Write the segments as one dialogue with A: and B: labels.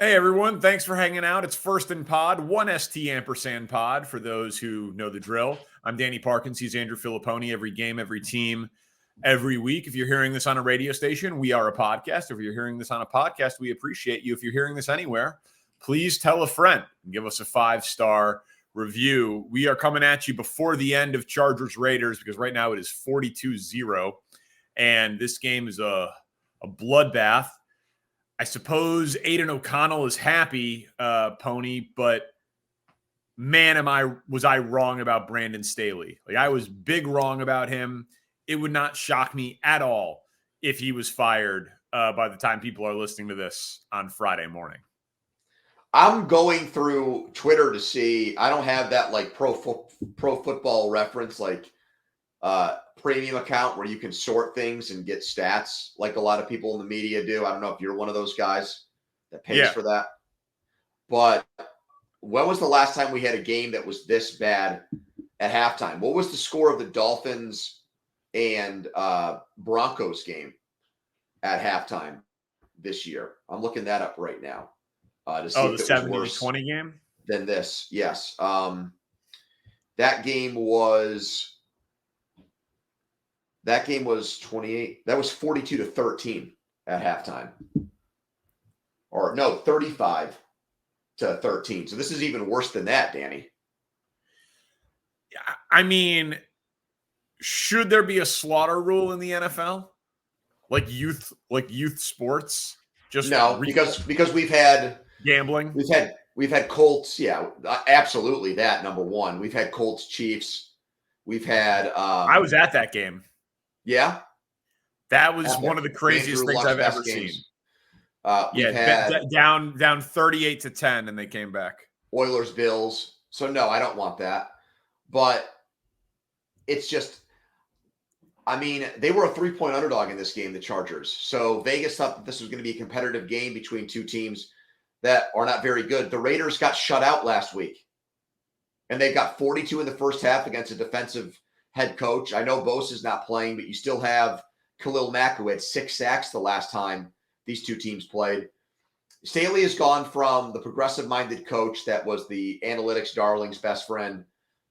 A: Hey everyone, thanks for hanging out. It's First and Pod, one ST ampersand pod for those who know the drill. I'm Danny Parkins. He's Andrew Fillipponi. Every game, every team, every week. If you're hearing this on a radio station, we are a podcast. If you're hearing this on a podcast, we appreciate you. If you're hearing this anywhere, please tell a friend and give us a 5-star review. We are coming at you before the end of Chargers Raiders because right now it is 42-0, and this game is a bloodbath. I suppose Aiden O'Connell is happy, Poni, but man, was I wrong about Brandon Staley. Like, I was big wrong about him. It would not shock me at all if he was fired by the time people are listening to this on Friday morning.
B: I'm going through Twitter to see. I don't have that like pro football reference, like premium account where you can sort things and get stats like a lot of people in the media do. I don't know if you're one of those guys that pays for that. But when was the last time we had a game that was this bad at halftime? What was the score of the Dolphins and Broncos game at halftime this year? I'm looking that up right now. To see
A: the 70-20 game?
B: Than this, yes. That game was 28. That was 42-13 at halftime. Or no, 35-13. So this is even worse than that, Danny.
A: I mean, should there be a slaughter rule in the NFL? Like youth sports?
B: Just no, because we've had
A: gambling.
B: We've had Colts, yeah, absolutely that, number one. We've had Colts Chiefs. We've had
A: I was at that game.
B: Yeah.
A: That was one of the craziest things I've ever seen. Down 38-10 and they came back.
B: Oilers Bills. So no, I don't want that. But it's just, I mean, they were a 3-point underdog in this game, the Chargers. So Vegas thought that this was going to be a competitive game between two teams that are not very good. The Raiders got shut out last week. And they got 42 in the first half against a defensive head coach. I know Bose is not playing, but you still have Khalil Mack, who had 6 sacks the last time these two teams played. Staley has gone from the progressive-minded coach that was the analytics darling's best friend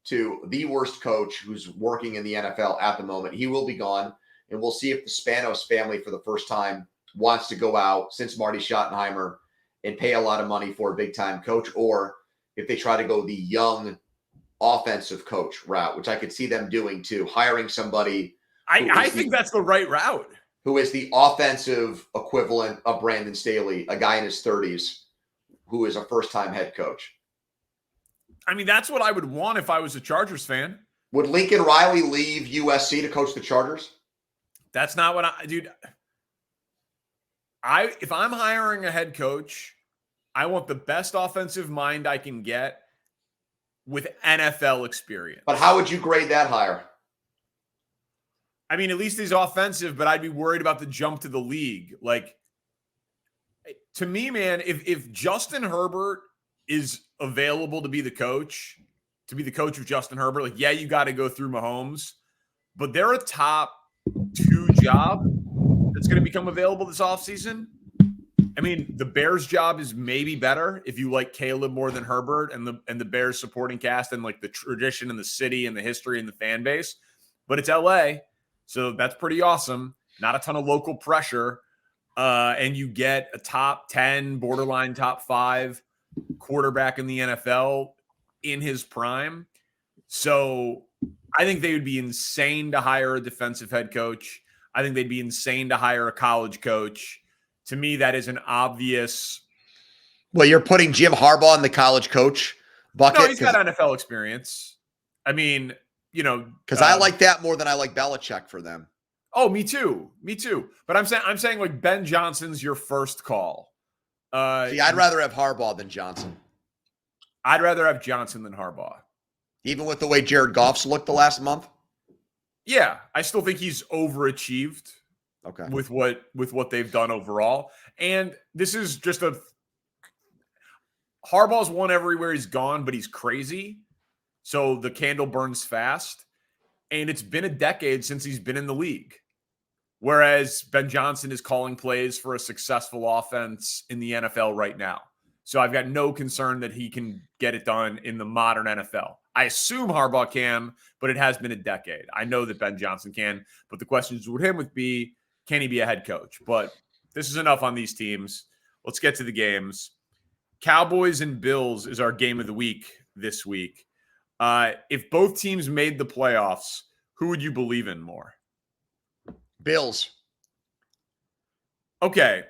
B: to the worst coach who's working in the NFL at the moment. He will be gone, and we'll see if the Spanos family for the first time wants to go out since Marty Schottenheimer and pay a lot of money for a big-time coach, or if they try to go the young offensive coach route, which I could see them doing too, hiring somebody.
A: I think that's the right route.
B: Who is the offensive equivalent of Brandon Staley, a guy in his 30s who is a first-time head coach.
A: I mean, that's what I would want if I was a Chargers fan.
B: Would Lincoln Riley leave USC to coach the Chargers?
A: That's not what dude. If I'm hiring a head coach, I want the best offensive mind I can get with NFL experience.
B: But how would you grade that hire?
A: I mean, at least he's offensive, but I'd be worried about the jump to the league. Like, to me, man, if Justin Herbert is available to be the coach of Justin Herbert, like, yeah, you got to go through Mahomes, but they're a top 2 job that's going to become available this offseason. I mean, the Bears job is maybe better if you like Caleb more than Herbert and the Bears supporting cast and like the tradition and the city and the history and the fan base. But it's LA, so that's pretty awesome. Not a ton of local pressure. And you get a top 10, borderline top 5 quarterback in the NFL in his prime. So I think they would be insane to hire a defensive head coach. I think they'd be insane to hire a college coach. To me, that is an obvious.
B: Well, you're putting Jim Harbaugh in the college coach bucket.
A: No, he's got NFL experience. I mean,
B: because I like that more than I like Belichick for them.
A: Oh, me too. But I'm saying like Ben Johnson's your first call.
B: See, I'd rather have Harbaugh than Johnson.
A: I'd rather have Johnson than Harbaugh,
B: even with the way Jared Goff's looked the last month.
A: Yeah, I still think he's overachieved. Okay. With what they've done overall. And this is just Harbaugh's won everywhere he's gone, but he's crazy. So the candle burns fast. And it's been a decade since he's been in the league. Whereas Ben Johnson is calling plays for a successful offense in the NFL right now. So I've got no concern that he can get it done in the modern NFL. I assume Harbaugh can, but it has been a decade. I know that Ben Johnson can, but the questions with him would be, can he be a head coach? But this is enough on these teams. Let's get to the games. Cowboys and Bills is our game of the week this week. If both teams made the playoffs, who would you believe in more?
B: Bills.
A: Okay.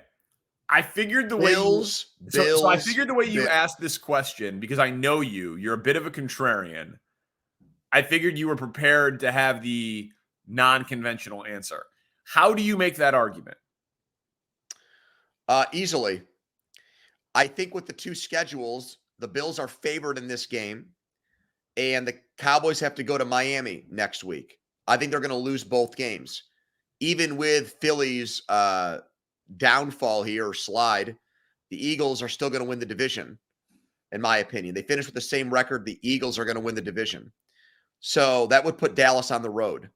A: I figured the way I figured the way you asked this question, because I know you're a bit of a contrarian. I figured you were prepared to have the non-conventional answer. How do you make that argument?
B: Easily. I think with the two schedules, the Bills are favored in this game, and the Cowboys have to go to Miami next week. I think they're going to lose both games. Even with Philly's downfall here or slide, the Eagles are still going to win the division, in my opinion. They finish with the same record. The Eagles are going to win the division. So that would put Dallas on the road.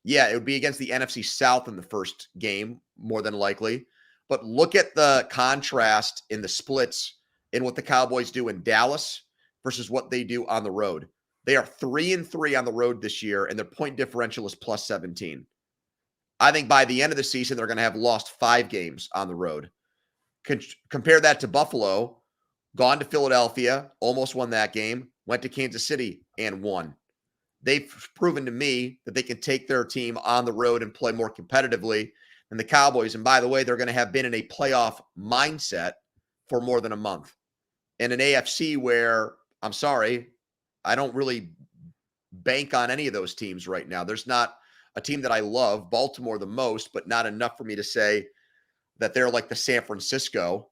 B: Yeah, it would be against the NFC South in the first game, more than likely. But look at the contrast in the splits in what the Cowboys do in Dallas versus what they do on the road. They are 3-3 on the road this year, and their point differential is plus 17. I think by the end of the season, they're going to have lost 5 games on the road. Compare that to Buffalo, gone to Philadelphia, almost won that game, went to Kansas City and won. They've proven to me that they can take their team on the road and play more competitively than the Cowboys. And by the way, they're going to have been in a playoff mindset for more than a month. In an AFC where, I'm sorry, I don't really bank on any of those teams right now. There's not a team that I love, Baltimore the most, but not enough for me to say that they're like the San Francisco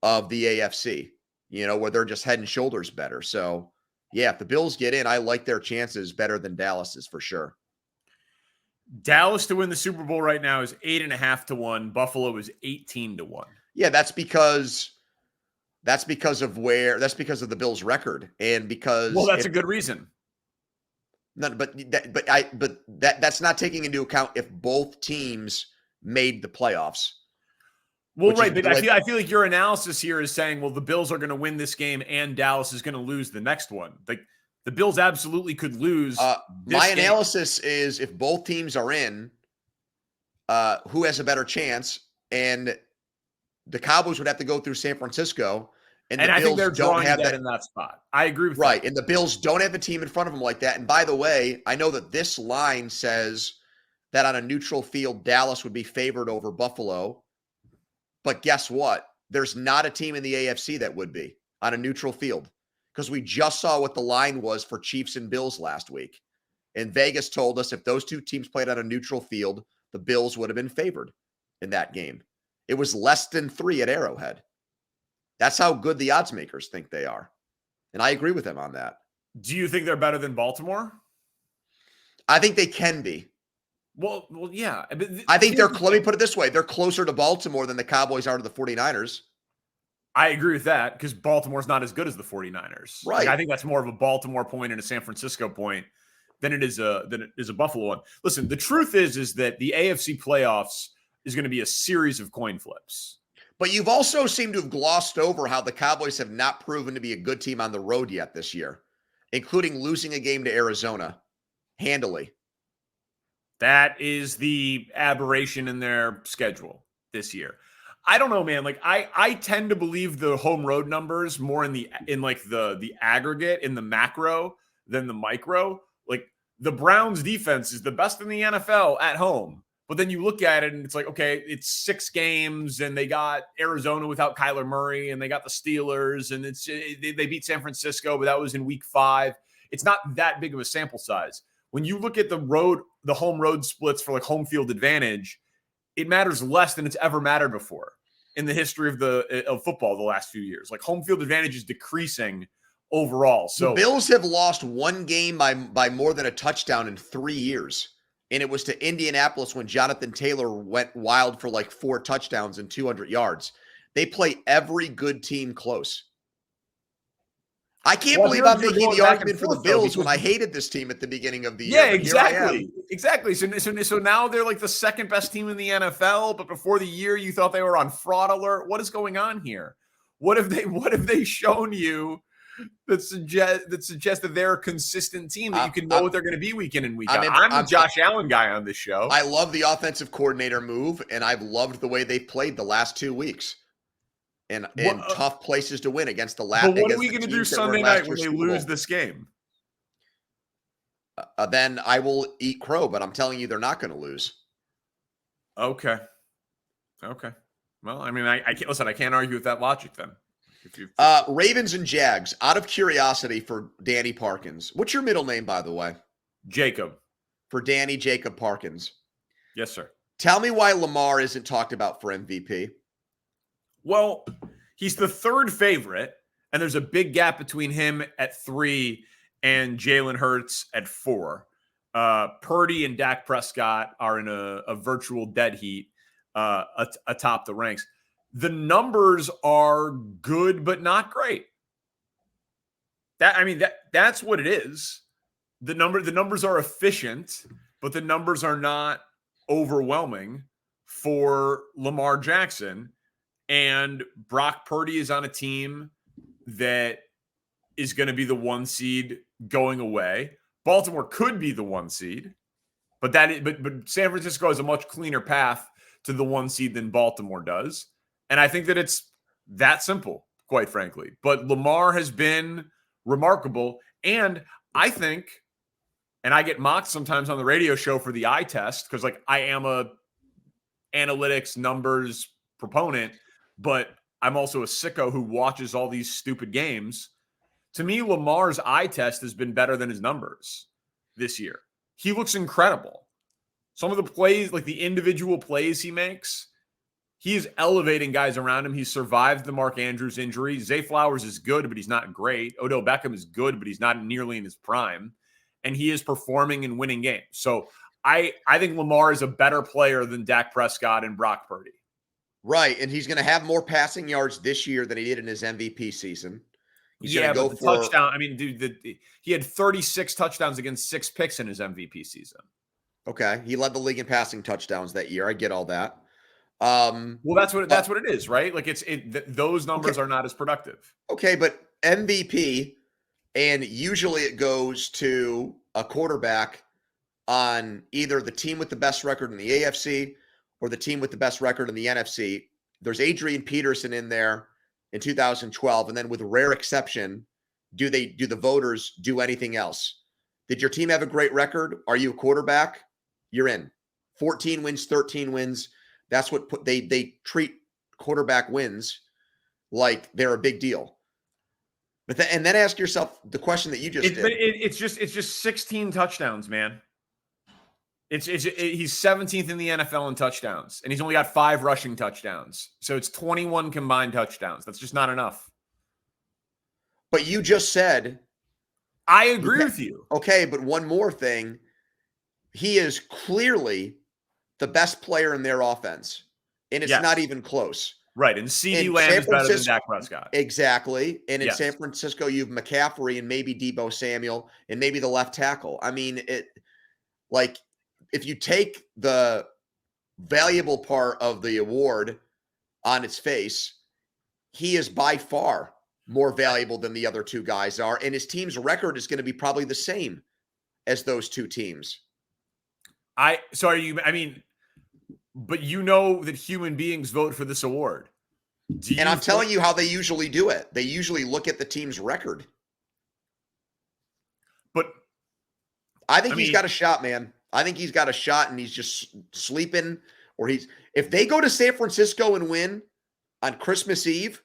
B: of the AFC, where they're just head and shoulders better. So, yeah, if the Bills get in, I like their chances better than Dallas's for sure.
A: Dallas to win the Super Bowl right now is 8.5 to 1. Buffalo is 18 to 1.
B: Yeah, that's because of the Bills' record, and because
A: that's a good reason.
B: No, but that's not taking into account if both teams made the playoffs.
A: Well, right, but I feel like your analysis here is saying, well, the Bills are going to win this game and Dallas is going to lose the next one. Like the Bills absolutely could lose.
B: My analysis is if both teams are in, who has a better chance? And the Cowboys would have to go through San Francisco. And the
A: I
B: Bills
A: think they're
B: don't have that
A: in that spot. I agree with
B: right.
A: that.
B: And the Bills don't have a team in front of them like that. And by the way, I know that this line says that on a neutral field, Dallas would be favored over Buffalo. But guess what? There's not a team in the AFC that would be on a neutral field, because we just saw what the line was for Chiefs and Bills last week. And Vegas told us if those two teams played on a neutral field, the Bills would have been favored in that game. It was less than 3 at Arrowhead. That's how good the odds makers think they are. And I agree with them on that.
A: Do you think they're better than Baltimore?
B: I think they can be.
A: Well, yeah.
B: I think let me put it this way. They're closer to Baltimore than the Cowboys are to the 49ers.
A: I agree with that because Baltimore's not as good as the 49ers.
B: Right.
A: Like, I think that's more of a Baltimore point and a San Francisco point than it is a Buffalo one. Listen, the truth is that the AFC playoffs is going to be a series of coin flips.
B: But you've also seemed to have glossed over how the Cowboys have not proven to be a good team on the road yet this year, including losing a game to Arizona handily.
A: That is the aberration in their schedule this year. I don't know, man. Like I tend to believe the home road numbers more in the aggregate, in the macro than the micro. Like the Browns defense is the best in the NFL at home. But then you look at it and it's like, okay, it's 6 games and they got Arizona without Kyler Murray and they got the Steelers and they beat San Francisco, but that was in week 5. It's not that big of a sample size. When you look at the home road splits for like home field advantage, it matters less than it's ever mattered before in the history of football the last few years. Like home field advantage is decreasing overall. So
B: the Bills have lost 1 game by more than a touchdown in 3 years. And it was to Indianapolis when Jonathan Taylor went wild for like 4 touchdowns and 200 yards. They play every good team close. I can't believe I'm making the argument for the Bills when I hated this team at the beginning of the year.
A: Yeah, exactly. Exactly. So now they're like the second best team in the NFL, but before the year you thought they were on fraud alert. What is going on here? What have they shown you that suggest that they're a consistent team that you can know what they're going to be week in and week out? I'm the Josh Allen guy on this show.
B: I love the offensive coordinator move, and I've loved the way they've played the last 2 weeks in tough places to win against the last.
A: But what are we going to do Sunday night when they lose this game?
B: Then I will eat crow, but I'm telling you, they're not going to lose.
A: Okay. Well, I mean, I can't listen. I can't argue with that logic then.
B: Ravens and Jags. Out of curiosity for Danny Parkins, what's your middle name, by the way?
A: Jacob.
B: For Danny Jacob Parkins.
A: Yes, sir.
B: Tell me why Lamar isn't talked about for MVP.
A: Well, he's the third favorite, and there's a big gap between him at 3 and Jalen Hurts at 4. Purdy and Dak Prescott are in a virtual dead heat atop the ranks. The numbers are good, but not great. That's what it is. The numbers are efficient, but the numbers are not overwhelming for Lamar Jackson. And Brock Purdy is on a team that is going to be the 1 seed going away. Baltimore could be the 1 seed, but San Francisco has a much cleaner path to the 1 seed than Baltimore does. And I think that it's that simple, quite frankly. But Lamar has been remarkable. And I think, and I get mocked sometimes on the radio show for the eye test, because I am a analytics numbers proponent, but I'm also a sicko who watches all these stupid games. To me, Lamar's eye test has been better than his numbers this year. He looks incredible. Some of the plays, like the individual plays he makes, he is elevating guys around him. He survived the Mark Andrews injury. Zay Flowers is good, but he's not great. Odell Beckham is good, but he's not nearly in his prime. And he is performing and winning games. So I think Lamar is a better player than Dak Prescott and Brock Purdy.
B: Right, and he's going to have more passing yards this year than he did in his MVP season. He's going to go
A: but the
B: for
A: touchdown. I mean, dude, he had 36 touchdowns against 6 picks in his MVP season.
B: Okay, he led the league in passing touchdowns that year. I get all that.
A: Well, that's what it is, right? Like those numbers are not as productive.
B: Okay, but MVP, and usually it goes to a quarterback on either the team with the best record in the AFC or the team with the best record in the NFC. There's Adrian Peterson in there in 2012, and then with rare exception, do the voters do anything else? Did your team have a great record? Are you a quarterback? You're in. 14 wins, 13 wins. That's what they treat quarterback wins like they're a big deal. But then ask yourself the question that you just did.
A: But it's just 16 touchdowns, man. He's 17th in the NFL in touchdowns, and he's only got 5 rushing touchdowns. So it's 21 combined touchdowns. That's just not enough.
B: But you just said,
A: I agree with you.
B: Okay, but one more thing. He is clearly the best player in their offense, and it's not even close.
A: Right, and CeeDee Lamb is better than Dak Prescott.
B: Exactly, and in San Francisco, you have McCaffrey and maybe Deebo Samuel and maybe the left tackle. I mean, if you take the valuable part of the award on its face, he is by far more valuable than the other 2 guys are, and his team's record is going to be probably the same as those 2 teams.
A: But you know that human beings vote for this award.
B: And I'm telling you how they usually do it. They usually look at the team's record.
A: But
B: I think he's got a shot, man. I think he's got a shot, and he's just sleeping. If they go to San Francisco and win on Christmas Eve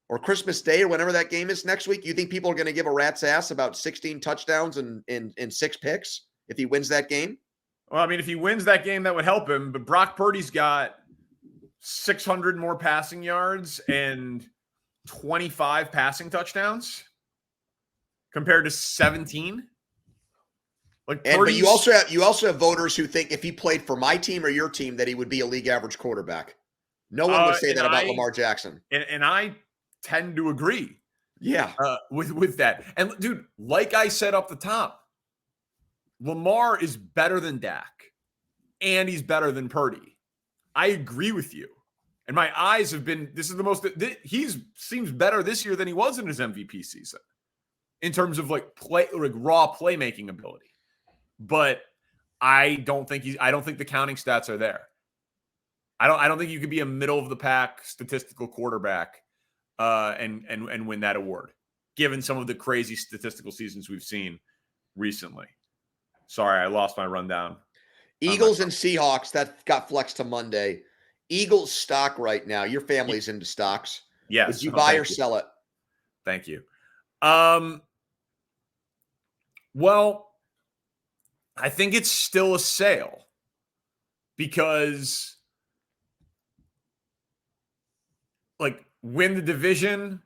B: or Christmas Day or whenever that game is next week, you think people are going to give a rat's ass about 16 touchdowns and 6 picks if he wins that game?
A: Well, I mean, if he wins that game, that would help him. But Brock Purdy's got 600 more passing yards and 25 passing touchdowns compared to 17.
B: But you also have voters who think if he played for my team or your team that he would be a league average quarterback. No one would say that about Lamar Jackson.
A: And I tend to agree.
B: Yeah.
A: With that. And dude, like I said up the top, Lamar is better than Dak, and he's better than Purdy. I agree with you. And my eyes have been, this is the most, he's seems better this year than he was in his MVP season in terms of like raw playmaking ability. But I don't think the counting stats are there. I don't think you could be a middle of the pack statistical quarterback and win that award, given some of the crazy statistical seasons we've seen recently. Sorry, I lost my rundown.
B: Eagles and Seahawks, that got flexed to Monday. Eagles stock right now. Your family's into stocks.
A: Yes.
B: Would you buy or sell it?
A: Thank you. Well, I think it's still a sale because like win the division,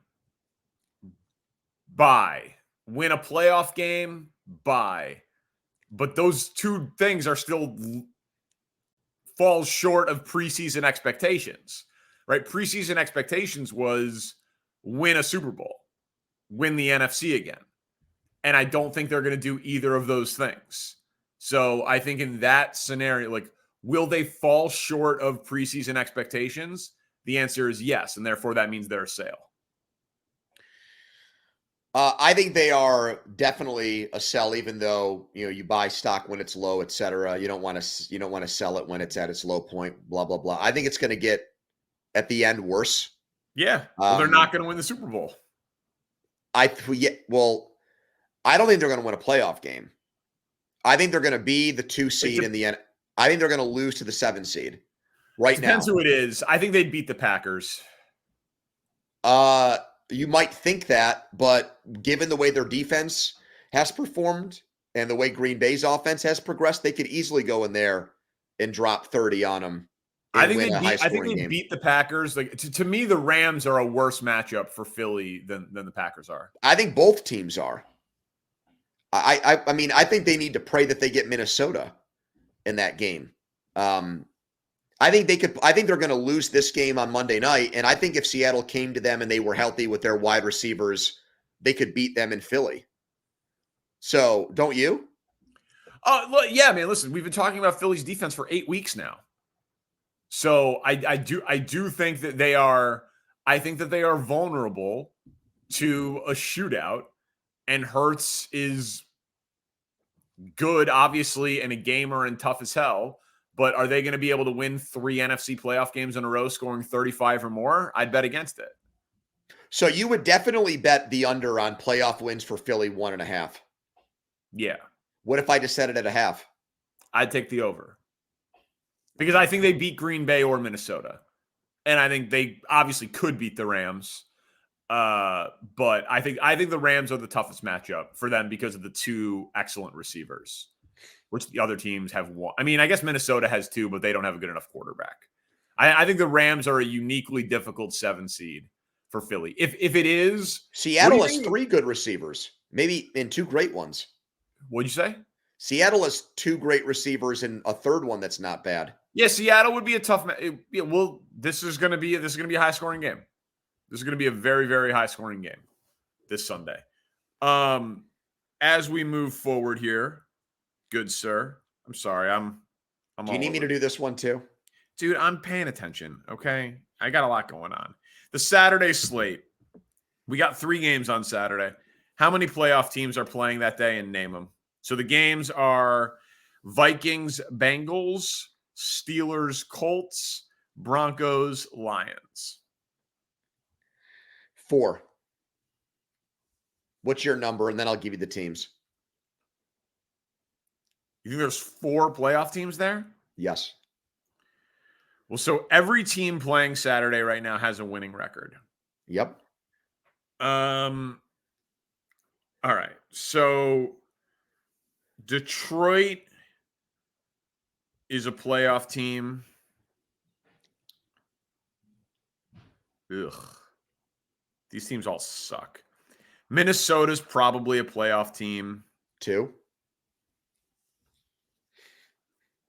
A: buy. Win a playoff game, buy. But those two things are still falls short of preseason expectations, right? Preseason expectations was win a Super Bowl, win the NFC again. And I don't think they're going to do either of those things. So I think in that scenario, like, will they fall short of preseason expectations? The answer is yes. And therefore that means they're a sale.
B: I think they are definitely a sell, even though, you buy stock when it's low, et cetera. You don't want to sell it when it's at its low point, blah, blah, blah. I think it's going to get at the end worse.
A: Yeah. Well, they're not going to win the Super Bowl.
B: I don't think they're going to win a playoff game. I think they're going to be the 2 seed in the end. I think they're going to lose to the 7 seed right now.
A: Depends who it is. I think they'd beat the Packers.
B: You might think that, but given the way their defense has performed and the way Green Bay's offense has progressed, they could easily go in there and drop 30 on them.
A: I think they beat the Packers. Like to me, the Rams are a worse matchup for Philly than the Packers are.
B: I think both teams are. I mean, I think they need to pray that they get Minnesota in that game. I think they're going to lose this game on Monday night. And I think if Seattle came to them and they were healthy with their wide receivers, they could beat them in Philly. So don't you?
A: Look, yeah, man, listen, we've been talking about Philly's defense for 8 weeks now. So I do think that they are vulnerable to a shootout, and Hurts is good, obviously, and a gamer and tough as hell. But are they going to be able to win 3 NFC playoff games in a row, scoring 35 or more? I'd bet against it.
B: So you would definitely bet the under on playoff wins for Philly 1.5.
A: Yeah.
B: What if I just set it at 0.5?
A: I'd take the over. Because I think they beat Green Bay or Minnesota. And I think they obviously could beat the Rams. But I think the Rams are the toughest matchup for them because of the 2 excellent receivers, which the other teams have one. I mean, I guess Minnesota has 2, but they don't have a good enough quarterback. I think the Rams are a uniquely difficult 7 seed for Philly. If it is,
B: Seattle has 3 good receivers, maybe in 2 great ones.
A: What'd you say?
B: Seattle has 2 great receivers and a third one that's not bad.
A: Yeah, Seattle would be a tough. Well, this is going to be a high scoring game. This is going to be a very, very high scoring game this Sunday. As we move forward here, good sir. I'm sorry.
B: Do you need me to do this one too?
A: Dude, I'm paying attention. Okay. I got a lot going on. The Saturday slate. We got 3 games on Saturday. How many playoff teams are playing that day, and name them? So the games are Vikings, Bengals, Steelers, Colts, Broncos, Lions.
B: 4. What's your number? And then I'll give you the teams.
A: You think there's 4 playoff teams there?
B: Yes.
A: Well, so every team playing Saturday right now has a winning record.
B: Yep.
A: All right. So Detroit is a playoff team. Ugh. These teams all suck. Minnesota's probably a playoff team.
B: 2.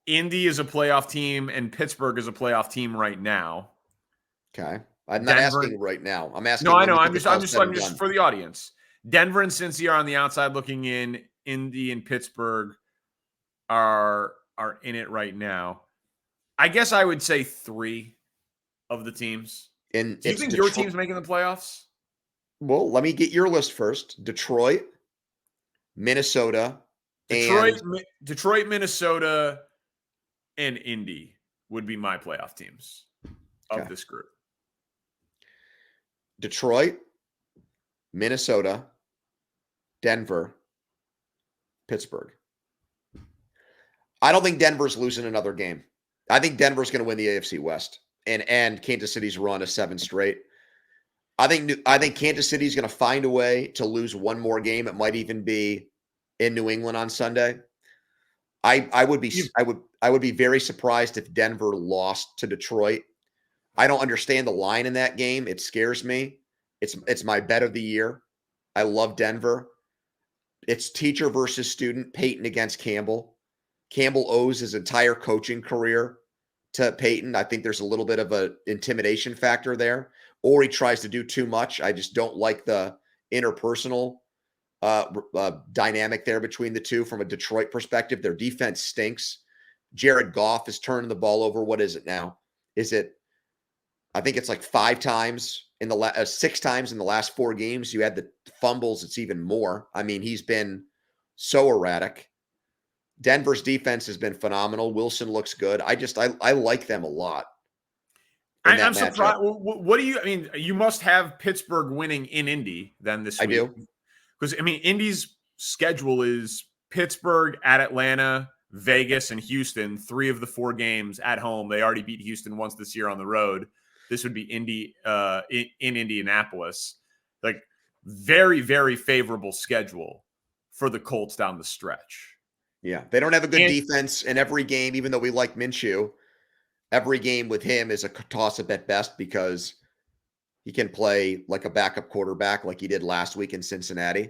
A: Indy is a playoff team, and Pittsburgh is a playoff team right now.
B: Okay. I'm not asking right now. I'm asking.
A: No, I know. I'm just for the audience. Denver and Cincy are on the outside looking in. Indy and Pittsburgh are in it right now. I guess I would say 3. of the teams.
B: And
A: Do you
B: it's
A: think your
B: Detroit.
A: team's making the playoffs?
B: Well, let me get your list first. Detroit, Minnesota,
A: Detroit,
B: and
A: Detroit, Minnesota, and Indy would be my playoff teams of
B: okay.
A: this group.
B: Detroit, Minnesota, Denver, Pittsburgh. I don't think Denver's losing another game. I think Denver's going to win the AFC West and Kansas City's run a 7 straight. I think Kansas City's going to find a way to lose one more game. It might even be in New England on Sunday. I would be very surprised if Denver lost to Detroit. I don't understand the line in that game. It scares me. It's my bet of the year. I love Denver. It's teacher versus student, Peyton against Campbell. Campbell owes his entire coaching career to Peyton. I think there's a little bit of an intimidation factor there, or he tries to do too much. I just don't like the interpersonal dynamic there between the two from a Detroit perspective. Their defense stinks. Jared Goff is turning the ball over. What is it now? I think it's like 5 times in the 6 times in the last 4 games. You had the fumbles. It's even more. I mean, he's been so erratic. Denver's defense has been phenomenal. Wilson looks good. I like them a lot.
A: I'm surprised. What do you? I mean, you must have Pittsburgh winning in Indy then this week. I do, because I mean, Indy's schedule is Pittsburgh at Atlanta, Vegas, and Houston. 3 of the 4 games at home. They already beat Houston once this year on the road. This would be Indy in Indianapolis. Like, very, very favorable schedule for the Colts down the stretch.
B: Yeah, they don't have a good defense in every game, even though we like Minshew. Every game with him is a toss-up at best because he can play like a backup quarterback like he did last week in Cincinnati.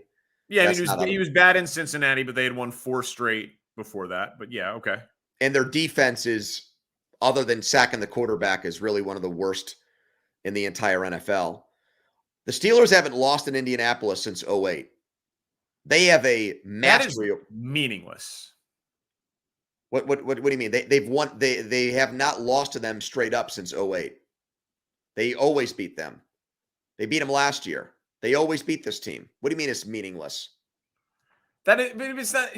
A: Yeah, I mean, he was bad in Cincinnati, but they had won 4 straight before that. But yeah, okay.
B: And their defense is, other than sacking the quarterback, is really one of the worst in the entire NFL. The Steelers haven't lost in Indianapolis since 2008. They have a mastery.
A: That is meaningless.
B: What do you mean? They've won. They have not lost to them straight up since 2008. They always beat them. They beat them last year. They always beat this team. What do you mean it's meaningless?
A: It's not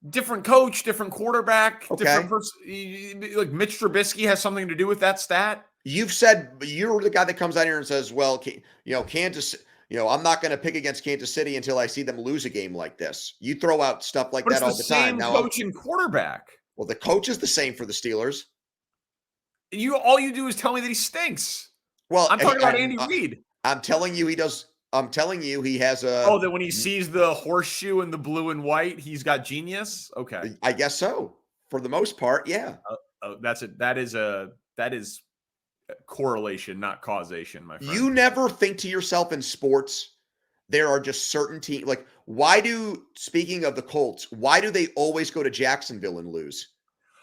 A: different coach, different quarterback,
B: okay.
A: Different person. Like Mitch Trubisky has something to do with that stat.
B: You've said you're the guy that comes out here and says, "Well, Kansas." I'm not going to pick against Kansas City until I see them lose a game like this. You throw out stuff like that all the time.
A: Now, coach and quarterback.
B: Well, the coach is the same for the Steelers.
A: All you do is tell me that he stinks.
B: Well,
A: I'm talking about Andy Reid.
B: I'm telling you he does. I'm telling you he has a.
A: Oh, that when he sees the horseshoe and the blue and white, he's got genius. Okay,
B: I guess so. For the most part, yeah.
A: That is correlation, not causation, my friend.
B: You never think to yourself in sports, there are just certain teams. Like, speaking of the Colts, why do they always go to Jacksonville and lose?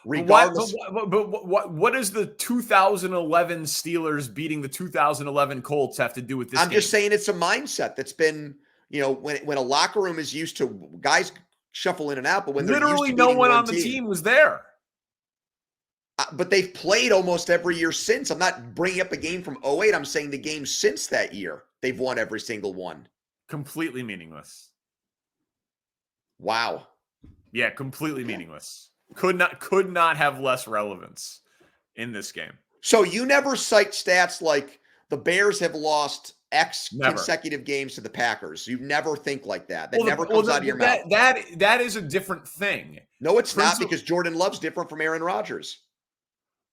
B: Regardless.
A: But what does the 2011 Steelers beating the 2011 Colts have to do with this?
B: I'm just saying it's a mindset that's been, when a locker room is used to guys shuffle in and out, but when
A: literally no one on the team was there.
B: But they've played almost every year since. I'm not bringing up a game from 2008. I'm saying the games since that year, they've won every single one.
A: Completely meaningless.
B: Wow.
A: Yeah, completely meaningless. Could not have less relevance in this game.
B: So you never cite stats like the Bears have lost X consecutive games to the Packers. You never think like that. That never comes out of your mouth.
A: That is a different thing.
B: No, it's not, because Jordan Love's different from Aaron Rodgers.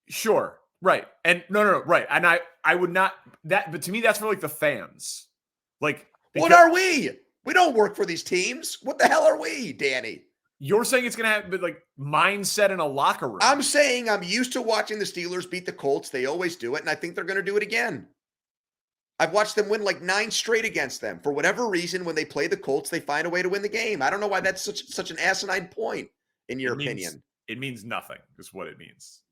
A: Sure. Right. And no. Right. And I would not but to me, that's for like the fans. Like,
B: what are we? We don't work for these teams. What the hell are we, Danny?
A: You're saying it's going to have like mindset in a locker room.
B: I'm saying I'm used to watching the Steelers beat the Colts. They always do it. And I think they're going to do it again. I've watched them win like 9 straight against them. For whatever reason, when they play the Colts, they find a way to win the game. I don't know why that's such an asinine point in your opinion.
A: It means nothing is what it means.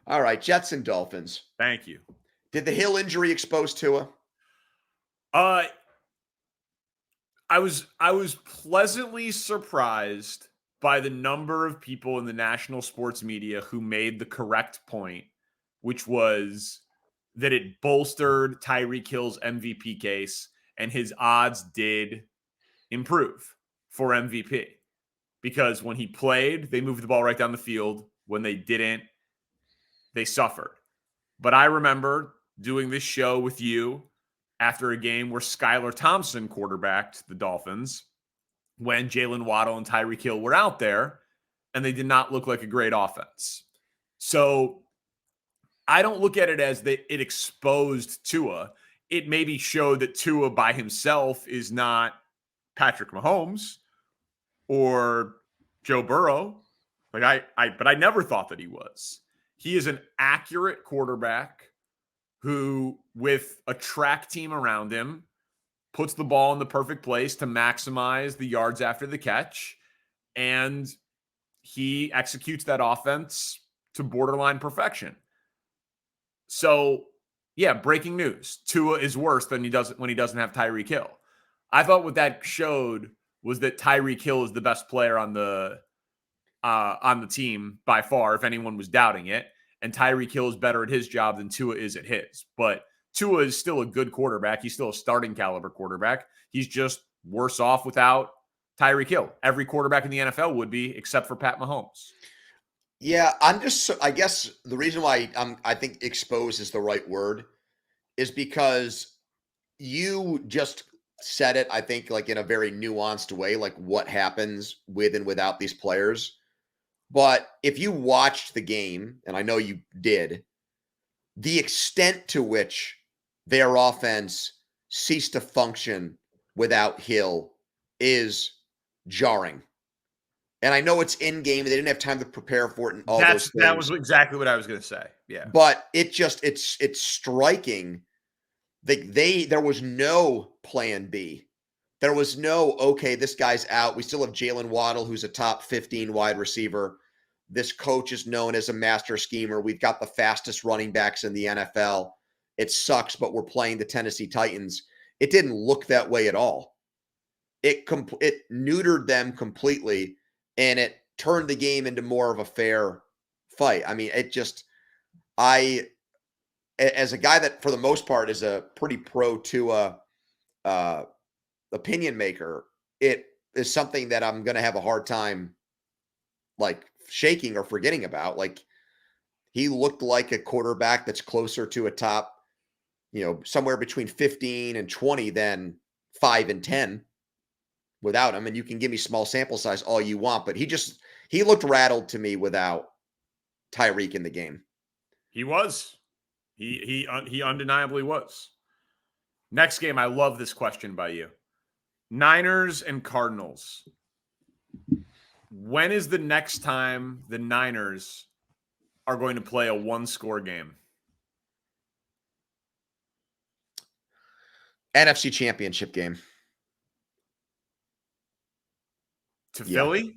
B: All right, Jets and Dolphins.
A: Thank you.
B: Did the Hill injury expose Tua?
A: I was pleasantly surprised by the number of people in the national sports media who made the correct point which was that it bolstered Tyreek Hill's MVP case, and his odds did improve for MVP. Because when he played, they moved the ball right down the field. When they didn't, they suffered. But I remember doing this show with you after a game where Skylar Thompson quarterbacked the Dolphins when Jalen Waddle and Tyreek Hill were out there, and they did not look like a great offense. So I don't look at it as that it exposed Tua. It maybe showed that Tua by himself is not Patrick Mahomes or Joe Burrow. But I never thought that he was. He is an accurate quarterback who, with a track team around him, puts the ball in the perfect place to maximize the yards after the catch. And he executes that offense to borderline perfection. So, yeah, breaking news. Tua is worse than when he doesn't have Tyreek Hill. I thought what that showed was that Tyreek Hill is the best player on the team by far, if anyone was doubting it. And Tyreek Hill is better at his job than Tua is at his. But Tua is still a good quarterback. He's still a starting caliber quarterback. He's just worse off without Tyreek Hill. Every quarterback in the NFL would be, except for Pat Mahomes.
B: Yeah, I guess the reason why I think expose is the right word is because you just said it, I think, like in a very nuanced way, like what happens with and without these players. But if you watched the game, and I know you did, the extent to which their offense ceased to function without Hill is jarring. And I know it's in game. They didn't have time to prepare for it and all those things.
A: That was exactly what I was going to say. Yeah.
B: But it's striking. There was no plan B. There was no, okay, this guy's out. We still have Jalen Waddle, who's a top 15 wide receiver. This coach is known as a master schemer. We've got the fastest running backs in the NFL. It sucks, but we're playing the Tennessee Titans. It didn't look that way at all. It neutered them completely, and it turned the game into more of a fair fight. I mean, as a guy that for the most part is a pretty pro Tua opinion maker, it is something that I'm going to have a hard time like shaking or forgetting about. Like, he looked like a quarterback that's closer to a top, somewhere between 15 and 20 than 5 and 10 without him. And you can give me small sample size all you want, but he looked rattled to me without Tyreek in the game.
A: He was. He undeniably was. Next game, I love this question by you. Niners and Cardinals. When is the next time the Niners are going to play a one-score game?
B: NFC Championship game.
A: To Philly?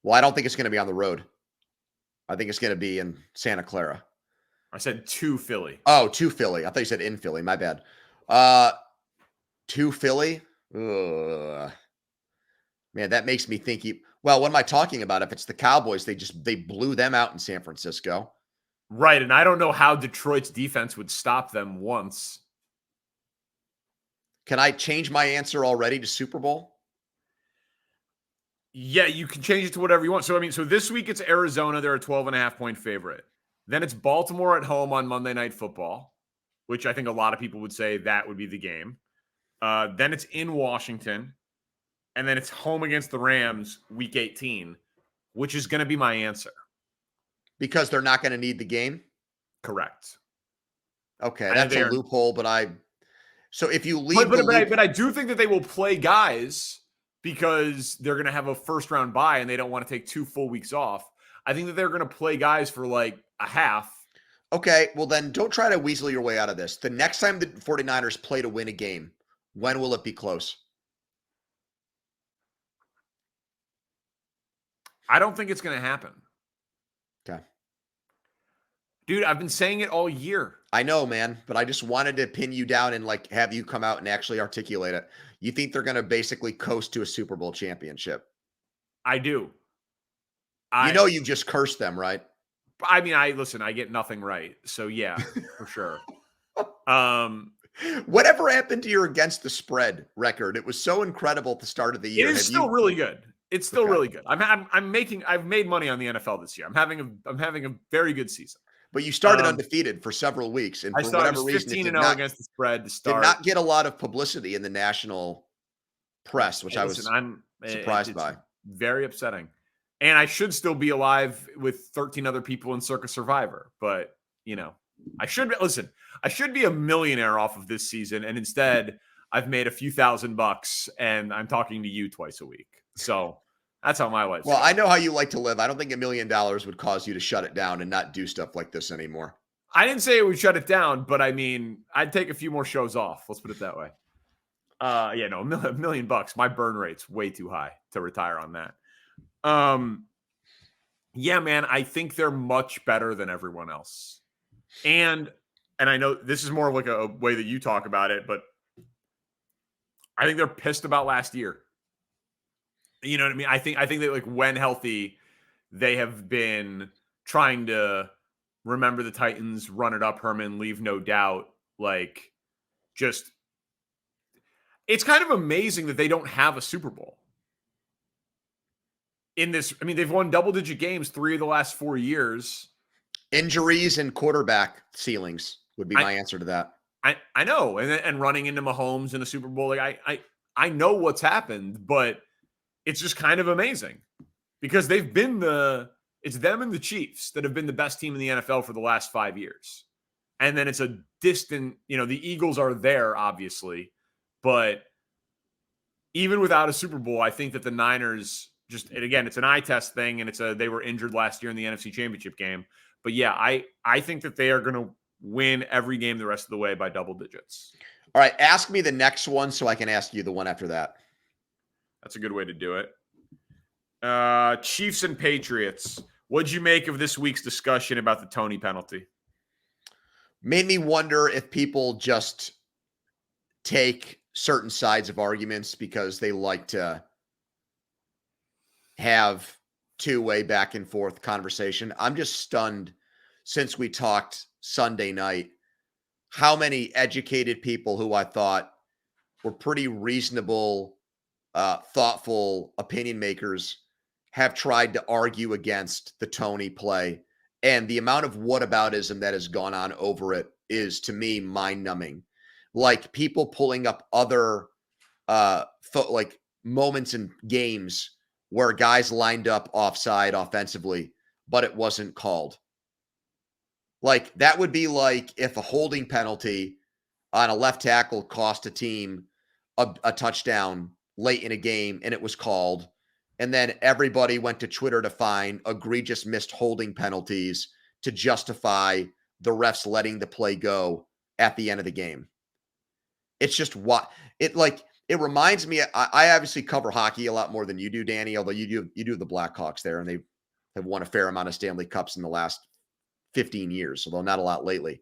B: Well, I don't think it's going to be on the road. I think it's going to be in Santa Clara.
A: I said to Philly.
B: Oh, to Philly. I thought you said in Philly. My bad. To Philly? Ugh. Man, that makes me think what am I talking about? If it's the Cowboys, they blew them out in San Francisco.
A: Right, and I don't know how Detroit's defense would stop them once.
B: Can I change my answer already to Super Bowl?
A: Yeah, you can change it to whatever you want. So this week it's Arizona. They're a 12.5-point favorite. Then it's Baltimore at home on Monday Night Football, which I think a lot of people would say that would be the game. Then it's in Washington. And then it's home against the Rams week 18, which is going to be my answer.
B: Because they're not going to need the game?
A: Correct.
B: Okay, that's a loophole, so if you leave
A: but I do think that they will play guys because they're going to have a first-round bye and they don't want to take 2 full weeks off. I think that they're going to play guys for like a half.
B: Okay, well then don't try to weasel your way out of this. The next time the 49ers play to win a game, when will it be close?
A: I don't think it's going to happen.
B: Okay.
A: Dude, I've been saying it all year.
B: I know, man, but I just wanted to pin you down and like have you come out and actually articulate it. You think they're going to basically coast to a Super Bowl championship?
A: I do.
B: You just cursed them, right?
A: I mean, I get nothing right. So yeah, for sure.
B: Whatever happened to your against the spread record? It was so incredible at the start of the year.
A: It is still really good. It's still
B: Okay.
A: really good. I've made money on the NFL this year. I'm having a very good season.
B: But you started undefeated for several weeks, and for
A: I
B: whatever
A: was
B: reason, it
A: 15-0 against the spread to start.
B: did not get a lot of publicity in the national press, which I was surprised by.
A: Very upsetting. And I should still be alive with 13 other people in Circus Survivor, but I should be a millionaire off of this season, and instead I've made a few $1,000 and I'm talking to you twice a week. So that's how my life's
B: Well,
A: going.
B: I know how you like to live. I don't think $1 million would cause you to shut it down and not do stuff like this anymore.
A: I didn't say it would shut it down, but I mean, I'd take a few more shows off. Let's put it that way. $1 million. My burn rate's way too high to retire on that. Yeah, man, I think they're much better than everyone else. And I know this is more of like a way that you talk about it, but I think they're pissed about last year. You know what I mean? I think that like when healthy, they have been trying to remember the Titans, run it up, Herman, leave no doubt. Like, just it's kind of amazing that they don't have a Super Bowl. In this, I mean, they've won double-digit games 3 of the last 4 years.
B: Injuries and quarterback ceilings would be my answer to that.
A: I know, and running into Mahomes in a Super Bowl, like I know what's happened, but it's just kind of amazing because they've been it's them and the Chiefs that have been the best team in the NFL for the last 5 years, and then it's a distant, the Eagles are there obviously, but even without a Super Bowl, I think that the Niners and again, it's an eye test thing, and they were injured last year in the NFC Championship game. But yeah, I think that they are going to win every game the rest of the way by double digits.
B: All right, ask me the next one so I can ask you the one after that.
A: That's a good way to do it. Chiefs and Patriots. What'd you make of this week's discussion about the Toney penalty?
B: Made me wonder if people just take certain sides of arguments because they like to have two-way back and forth conversation. I'm just stunned since we talked Sunday night how many educated people who I thought were pretty reasonable, thoughtful opinion makers have tried to argue against the Toney play. And the amount of whataboutism that has gone on over it is, to me, mind-numbing. Like people pulling up other like moments in games where guys lined up offside offensively, but it wasn't called. Like that would be like if a holding penalty on a left tackle cost a team a touchdown late in a game and it was called. And then everybody went to Twitter to find egregious missed holding penalties to justify the refs letting the play go at the end of the game. It's just what it reminds me. I obviously cover hockey a lot more than you do, Danny, although you do the Blackhawks there, and they have won a fair amount of Stanley Cups in the last 15 years, although not a lot lately.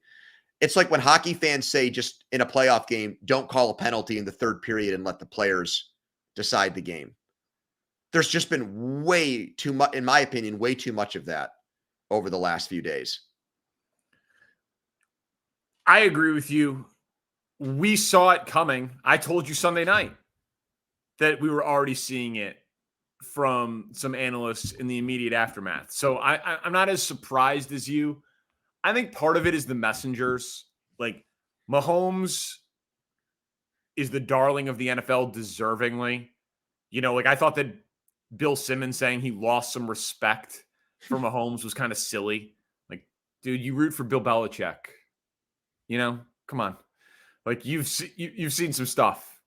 B: It's like when hockey fans say just in a playoff game, don't call a penalty in the third period and let the players decide the game. There's just been way too much, in my opinion, way too much of that over the last few days.
A: I agree with you. We saw it coming. I told you Sunday night that we were already seeing it from some analysts in the immediate aftermath. So I'm not as surprised as you. I think part of it is the messengers. Like Mahomes is the darling of the NFL deservingly. Like I thought that Bill Simmons saying he lost some respect for Mahomes was kind of silly. Like, dude, you root for Bill Belichick. Come on. Like you've seen some stuff.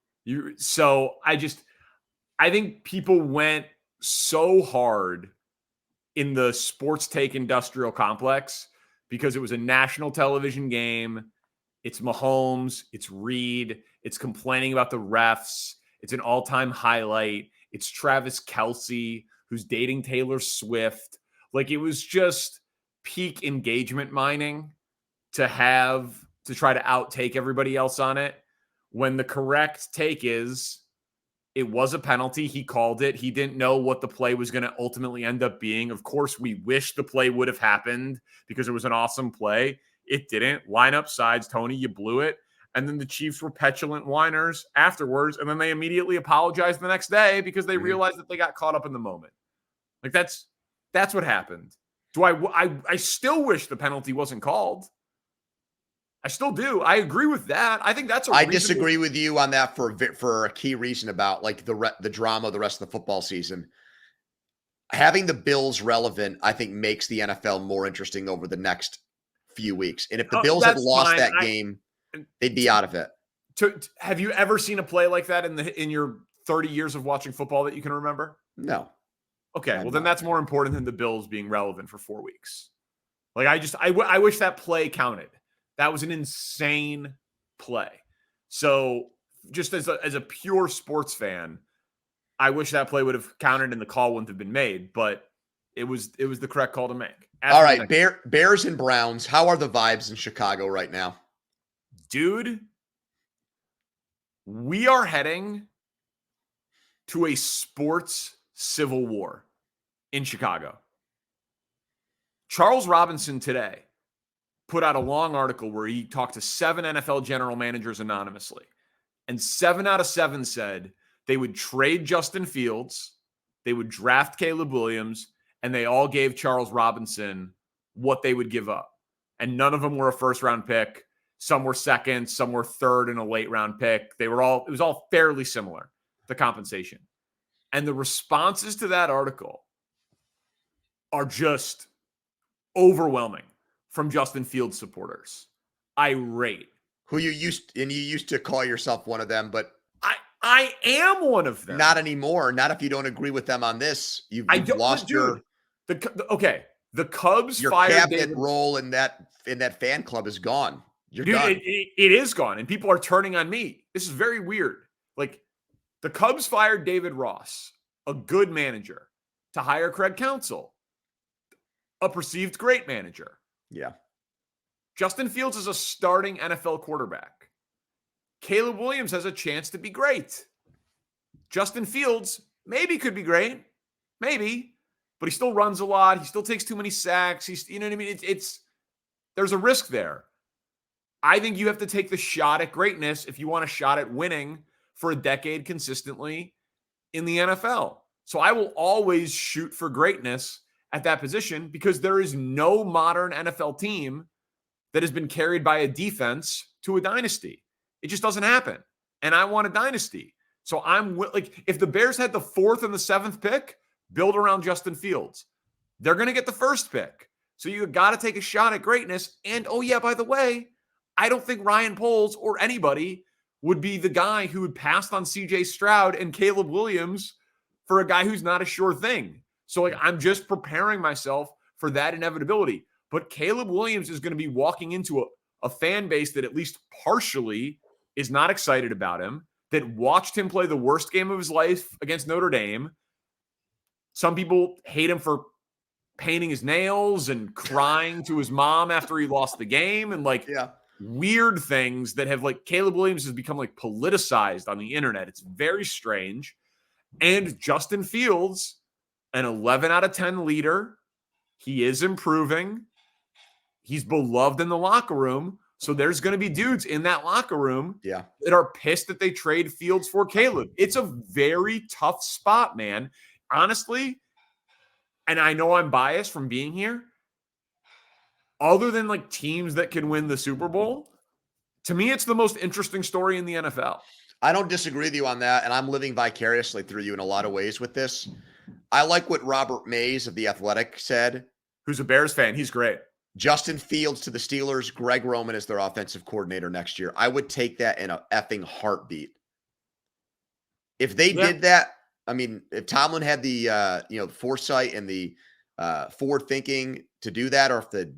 A: I think people went so hard in the sports take industrial complex because it was a national television game. It's Mahomes, it's Reed, it's complaining about the refs. It's an all-time highlight. It's Travis Kelce, who's dating Taylor Swift. Like it was just peak engagement mining to try to outtake everybody else on it, when the correct take is It was a penalty. He called it. He didn't know what the play was going to ultimately end up being. Of course, we wish the play would have happened because it was an awesome play. It didn't. Line up sides, Toney, you blew it. And then the Chiefs were petulant whiners afterwards, and then they immediately apologized the next day because they realized that they got caught up in the moment. Like that's what happened. I still wish the penalty wasn't called. I still do. I agree with that. I think that's
B: I disagree with you on that for a key reason about like the drama of the rest of the football season. Having the Bills relevant, I think, makes the NFL more interesting over the next few weeks. And if the Bills had lost that game, they'd be out of it.
A: Have you ever seen a play like that in your 30 years of watching football that you can remember?
B: No.
A: Okay, well then that's more important than the Bills being relevant for 4 weeks. Like I wish that play counted. That was an insane play. So just as a pure sports fan, I wish that play would have counted and the call wouldn't have been made, but it was the correct call to make.
B: All right, Bears and Browns. How are the vibes in Chicago right now?
A: Dude, we are heading to a sports civil war in Chicago. Charles Robinson today put out a long article where he talked to 7 NFL general managers anonymously. And 7 out of 7 said they would trade Justin Fields, they would draft Caleb Williams, and they all gave Charles Robinson what they would give up. And none of them were a first-round pick. Some were second, some were third in a late-round pick. It was all fairly similar, the compensation. And the responses to that article are just overwhelming from Justin Fields supporters. Irate.
B: Who you used to call yourself one of them, but
A: I am one of them.
B: Not anymore. Not if you don't agree with them on this. You've lost your
A: the Cubs.
B: Your
A: fired
B: cabinet
A: David.
B: Role in that fan club is gone. You're done.
A: It is gone, and people are turning on me. This is very weird. Like the Cubs fired David Ross, a good manager, to hire Craig Counsell, a perceived great manager.
B: Yeah.
A: Justin Fields is a starting NFL quarterback. Caleb Williams has a chance to be great. Justin Fields maybe could be great. Maybe. But he still runs a lot. He still takes too many sacks. You know what I mean? There's a risk there. I think you have to take the shot at greatness if you want a shot at winning for a decade consistently in the NFL. So I will always shoot for greatness at that position because there is no modern NFL team that has been carried by a defense to a dynasty. It just doesn't happen. And I want a dynasty. So I'm like, if the Bears had the 4th and the 7th pick, build around Justin Fields. They're going to get the 1st pick. So you got to take a shot at greatness. And oh yeah, by the way, I don't think Ryan Poles or anybody would be the guy who would pass on CJ Stroud and Caleb Williams for a guy who's not a sure thing. So like, I'm just preparing myself for that inevitability. But Caleb Williams is going to be walking into a fan base that at least partially is not excited about him, that watched him play the worst game of his life against Notre Dame. Some people hate him for painting his nails and crying to his mom after he lost the game and weird things that have Caleb Williams has become politicized on the internet. It's very strange. And Justin Fields, an 11 out of 10 leader. He is improving. He's beloved in the locker room. So there's going to be dudes in that locker room that are pissed that they trade Fields for Caleb. It's a very tough spot, man. Honestly, and I know I'm biased from being here, other than teams that can win the Super Bowl, to me, it's the most interesting story in the NFL.
B: I don't disagree with you on that, and I'm living vicariously through you in a lot of ways with this. I like what Robert Mays of The Athletic said.
A: Who's a Bears fan. He's great.
B: Justin Fields to the Steelers, Greg Roman is their offensive coordinator next year. I would take that in a effing heartbeat. If they did that, I mean, if Tomlin had the foresight and the forward thinking to do that, or if the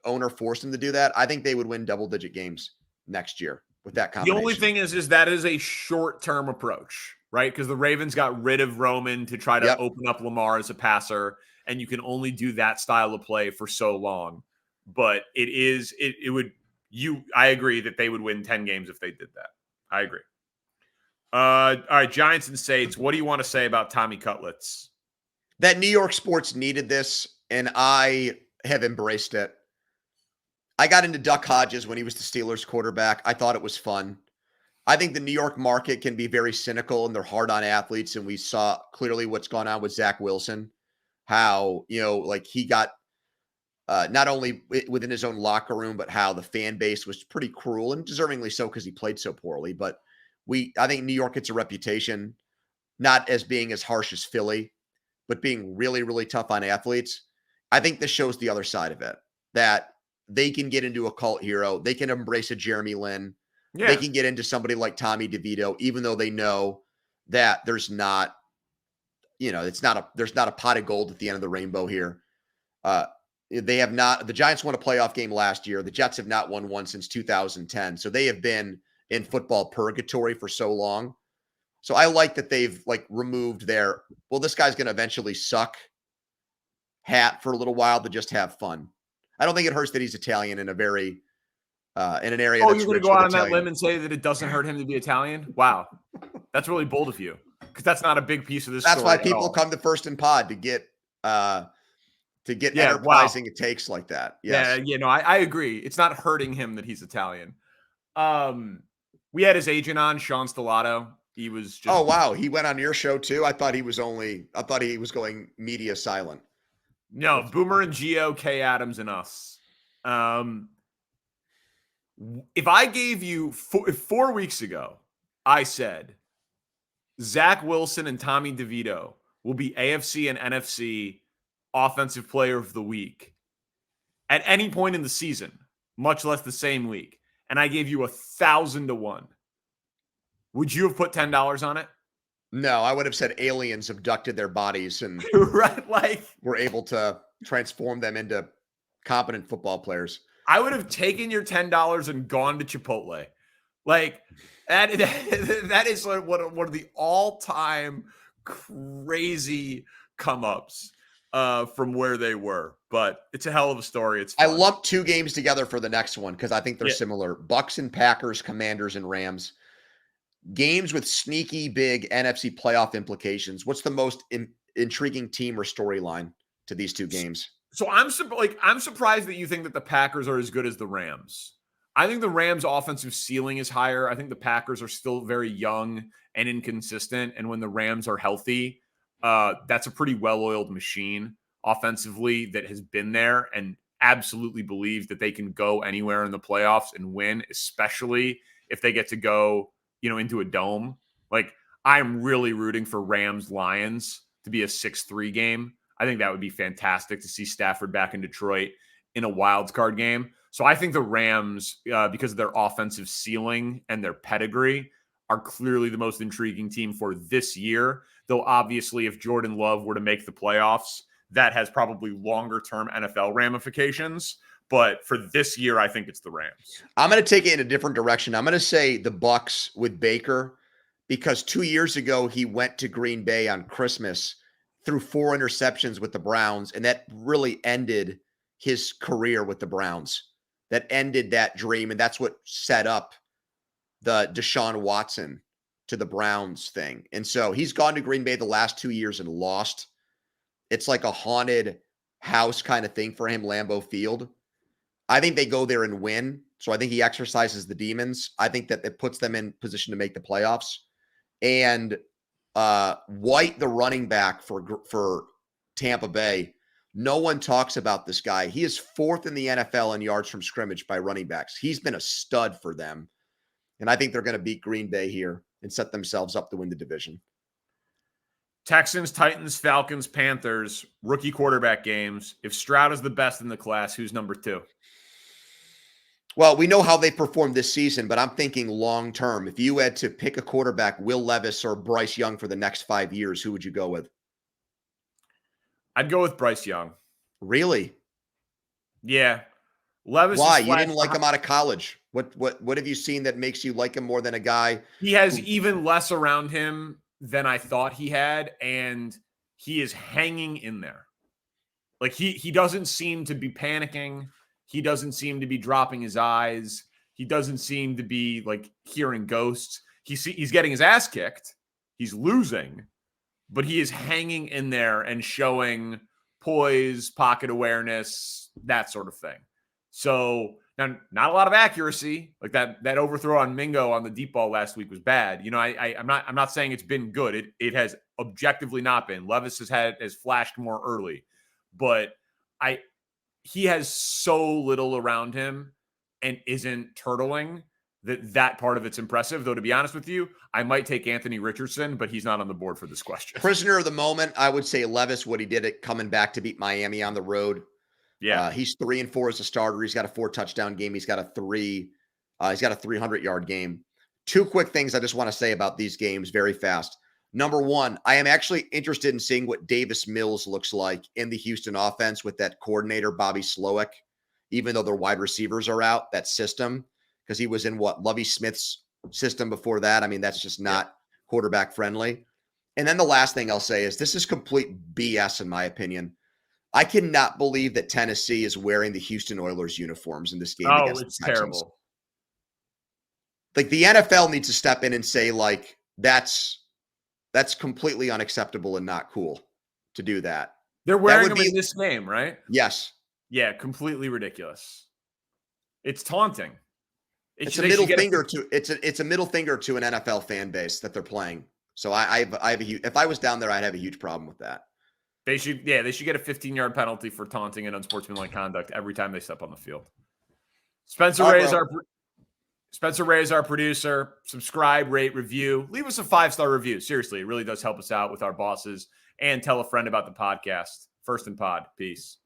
B: owner forced him to do that, I think they would win double-digit games next year with that combination.
A: The only thing is that is a short-term approach, right? Because the Ravens got rid of Roman to try to open up Lamar as a passer, and you can only do that style of play for so long. But I agree that they would win 10 games if they did that. I agree. All right, Giants and Saints. What do you want to say about Tommy Cutlets?
B: That New York sports needed this, and I have embraced it. I got into Duck Hodges when he was the Steelers quarterback. I thought it was fun. I think the New York market can be very cynical and they're hard on athletes. And we saw clearly what's gone on with Zach Wilson, how, like he got not only within his own locker room, but how the fan base was pretty cruel and deservingly so because he played so poorly. But I think New York gets a reputation, not as being as harsh as Philly, but being really, really tough on athletes. I think this shows the other side of it, that they can get into a cult hero. They can embrace a Jeremy Lin.
A: Yeah.
B: They can get into somebody like Tommy DeVito, even though they know that there's not, there's not a pot of gold at the end of the rainbow here. The Giants won a playoff game last year. The Jets have not won one since 2010. So they have been in football purgatory for so long. So I like that they've removed their, well, this guy's going to eventually suck hat for a little while to just have fun. I don't think it hurts that he's Italian in a very, in an area.
A: Oh,
B: that's
A: you're going to go out on that limb and say that it doesn't hurt him to be Italian? Wow. That's really bold of you, because that's not a big piece of this
B: That's
A: story
B: why people come to First and Pod to get enterprising takes like that. Yes.
A: Yeah, I agree. It's not hurting him that he's Italian. We had his agent on, Sean Stellato. He was just,
B: oh wow, he went on your show too. I thought he was going media silent.
A: No, Boomer and Geo, K Adams and us. If I gave you 4 weeks ago, I said Zach Wilson and Tommy DeVito will be AFC and NFC Offensive Player of the Week at any point in the season, much less the same week, and I gave you 1,000 to 1, would you have put $10 on it?
B: No, I would have said aliens abducted their bodies and
A: right,
B: were able to transform them into competent football players.
A: I would have taken your $10 and gone to Chipotle. That is one of the all-time crazy come-ups from where they were. But it's a hell of a story. It's fun.
B: I lumped two games together for the next one because I think they're similar. Bucks and Packers, Commanders and Rams. Games with sneaky big NFC playoff implications. What's the most intriguing team or storyline to these two games?
A: So I'm surprised that you think that the Packers are as good as the Rams. I think the Rams' offensive ceiling is higher. I think the Packers are still very young and inconsistent. And when the Rams are healthy, that's a pretty well-oiled machine offensively that has been there and absolutely believes that they can go anywhere in the playoffs and win, especially if they get to go, into a dome. I'm really rooting for Rams-Lions to be a 6-3 game. I think that would be fantastic to see Stafford back in Detroit in a wild card game. So I think the Rams, because of their offensive ceiling and their pedigree, are clearly the most intriguing team for this year. Though obviously if Jordan Love were to make the playoffs, that has probably longer term NFL ramifications. But for this year, I think it's the Rams.
B: I'm going to take it in a different direction. I'm going to say the Bucks with Baker, because 2 years ago, he went to Green Bay on Christmas, threw 4 interceptions with the Browns, and that really ended his career with the Browns. That ended that dream, and that's what set up the Deshaun Watson to the Browns thing. And so he's gone to Green Bay the last 2 years and lost. It's like a haunted house kind of thing for him, Lambeau Field. I think they go there and win. So I think he exercises the demons. I think that it puts them in position to make the playoffs. And White, the running back for Tampa Bay, no one talks about this guy. He is 4th in the NFL in yards from scrimmage by running backs. He's been a stud for them. And I think they're going to beat Green Bay here and set themselves up to win the division.
A: Texans, Titans, Falcons, Panthers, rookie quarterback games. If Stroud is the best in the class, who's number 2?
B: Well, we know how they performed this season, but I'm thinking long term. If you had to pick a quarterback, Will Levis or Bryce Young for the next 5 years, who would you go with?
A: I'd go with Bryce Young.
B: Really?
A: Yeah. Levis.
B: Why? You didn't like him out of college. What have you seen that makes you like him more than a guy?
A: He has even less around him than I thought he had, and he is hanging in there. He doesn't seem to be panicking. He doesn't seem to be dropping his eyes. He doesn't seem to be hearing ghosts. he's getting his ass kicked. He's losing, but he is hanging in there and showing poise, pocket awareness, that sort of thing. So now, not a lot of accuracy. Like that overthrow on Mingo on the deep ball last week was bad. You know, I'm not saying it's been good. It has objectively not been. Levis has flashed more early, but he has so little around him and isn't turtling that part of it's impressive. Though, to be honest with you, I might take Anthony Richardson, but he's not on the board for this question.
B: Prisoner of the moment, I would say Levis, what he did it coming back to beat Miami on the road.
A: Yeah.
B: He's 3-4 as a starter. He's got a 4-touchdown game. He's got a 300-yard game. Two quick things I just want to say about these games very fast. Number one, I am actually interested in seeing what Davis Mills looks like in the Houston offense with that coordinator, Bobby Slowick, even though their wide receivers are out, that system, because he was in Lovie Smith's system before that. I mean, that's just not quarterback friendly. And then the last thing I'll say is this is complete BS in my opinion. I cannot believe that Tennessee is wearing the Houston Oilers uniforms in this game.
A: Oh,
B: against
A: it's
B: the Texans.
A: terrible.
B: Like the NFL needs to step in and say, like, that's completely unacceptable and not cool to do that.
A: They're wearing them in this game, right?
B: Yes.
A: Yeah, completely ridiculous. It's taunting.
B: It's a middle finger to it's a middle finger to an NFL fan base that they're playing. So I have a huge, if I was down there, I'd have a huge problem with that.
A: They should get a 15-yard penalty for taunting and unsportsmanlike conduct every time they step on the field. Spencer Ray is our producer. Subscribe, rate, review. Leave us a 5-star review. Seriously, it really does help us out with our bosses. And tell a friend about the podcast. First and Pod. Peace.